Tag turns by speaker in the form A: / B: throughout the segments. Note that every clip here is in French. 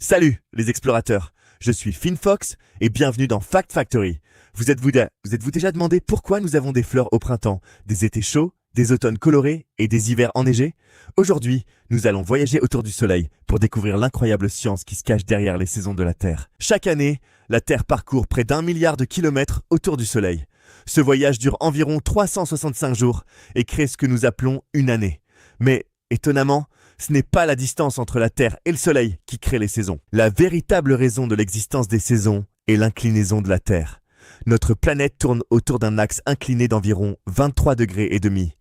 A: Salut les explorateurs, je suis FinFox et bienvenue dans Fact Factory. Vous êtes-vous déjà demandé pourquoi nous avons des fleurs au printemps, des étés chauds, des automnes colorés et des hivers enneigés? Aujourd'hui, nous allons voyager autour du Soleil pour découvrir l'incroyable science qui se cache derrière les saisons de la Terre. Chaque année, la Terre parcourt près d'1 milliard de kilomètres autour du Soleil. Ce voyage dure environ 365 jours et crée ce que nous appelons une année. Mais, étonnamment, ce n'est pas la distance entre la Terre et le Soleil qui crée les saisons. La véritable raison de l'existence des saisons est l'inclinaison de la Terre. Notre planète tourne autour d'un axe incliné d'environ 23 degrés et demi.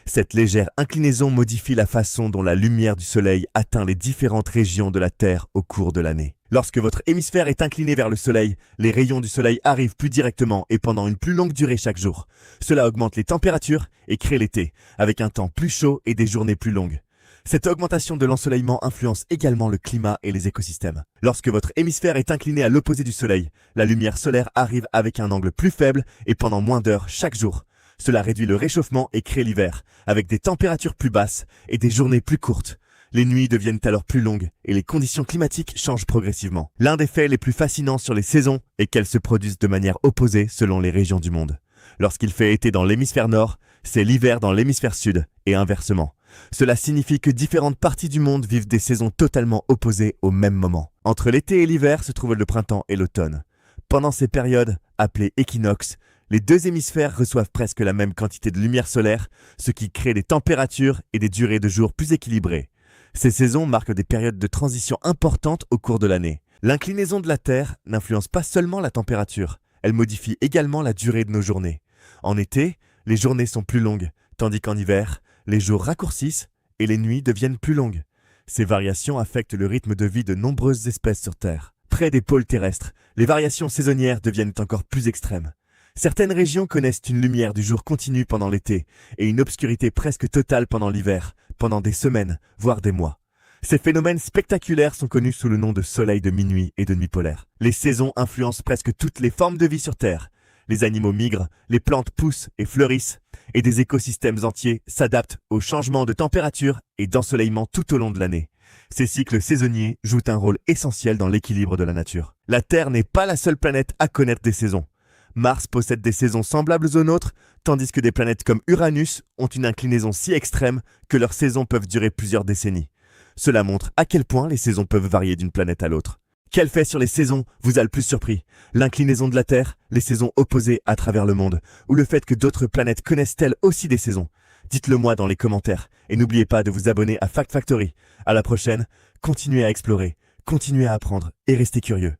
A: Cette légère inclinaison modifie la façon dont la lumière du Soleil atteint les différentes régions de la Terre au cours de l'année. Lorsque votre hémisphère est incliné vers le Soleil, les rayons du Soleil arrivent plus directement et pendant une plus longue durée chaque jour. Cela augmente les températures et crée l'été, avec un temps plus chaud et des journées plus longues. Cette augmentation de l'ensoleillement influence également le climat et les écosystèmes. Lorsque votre hémisphère est incliné à l'opposé du Soleil, la lumière solaire arrive avec un angle plus faible et pendant moins d'heures chaque jour. Cela réduit le réchauffement et crée l'hiver, avec des températures plus basses et des journées plus courtes. Les nuits deviennent alors plus longues et les conditions climatiques changent progressivement. L'un des faits les plus fascinants sur les saisons est qu'elles se produisent de manière opposée selon les régions du monde. Lorsqu'il fait été dans l'hémisphère nord, c'est l'hiver dans l'hémisphère sud et inversement. Cela signifie que différentes parties du monde vivent des saisons totalement opposées au même moment. Entre l'été et l'hiver se trouvent le printemps et l'automne. Pendant ces périodes, appelées équinoxes, les deux hémisphères reçoivent presque la même quantité de lumière solaire, ce qui crée des températures et des durées de jours plus équilibrées. Ces saisons marquent des périodes de transition importantes au cours de l'année. L'inclinaison de la Terre n'influence pas seulement la température, elle modifie également la durée de nos journées. En été, les journées sont plus longues, tandis qu'en hiver, les jours raccourcissent et les nuits deviennent plus longues. Ces variations affectent le rythme de vie de nombreuses espèces sur Terre. Près des pôles terrestres, les variations saisonnières deviennent encore plus extrêmes. Certaines régions connaissent une lumière du jour continue pendant l'été et une obscurité presque totale pendant l'hiver, pendant des semaines, voire des mois. Ces phénomènes spectaculaires sont connus sous le nom de soleil de minuit et de nuit polaire. Les saisons influencent presque toutes les formes de vie sur Terre. Les animaux migrent, les plantes poussent et fleurissent, et des écosystèmes entiers s'adaptent aux changements de température et d'ensoleillement tout au long de l'année. Ces cycles saisonniers jouent un rôle essentiel dans l'équilibre de la nature. La Terre n'est pas la seule planète à connaître des saisons. Mars possède des saisons semblables aux nôtres, tandis que des planètes comme Uranus ont une inclinaison si extrême que leurs saisons peuvent durer plusieurs décennies. Cela montre à quel point les saisons peuvent varier d'une planète à l'autre. Quel fait sur les saisons vous a le plus surpris? L'inclinaison de la Terre, les saisons opposées à travers le monde, ou le fait que d'autres planètes connaissent-elles aussi des saisons? Dites-le moi dans les commentaires, et n'oubliez pas de vous abonner à Fact Factory. À la prochaine, continuez à explorer, continuez à apprendre, et restez curieux.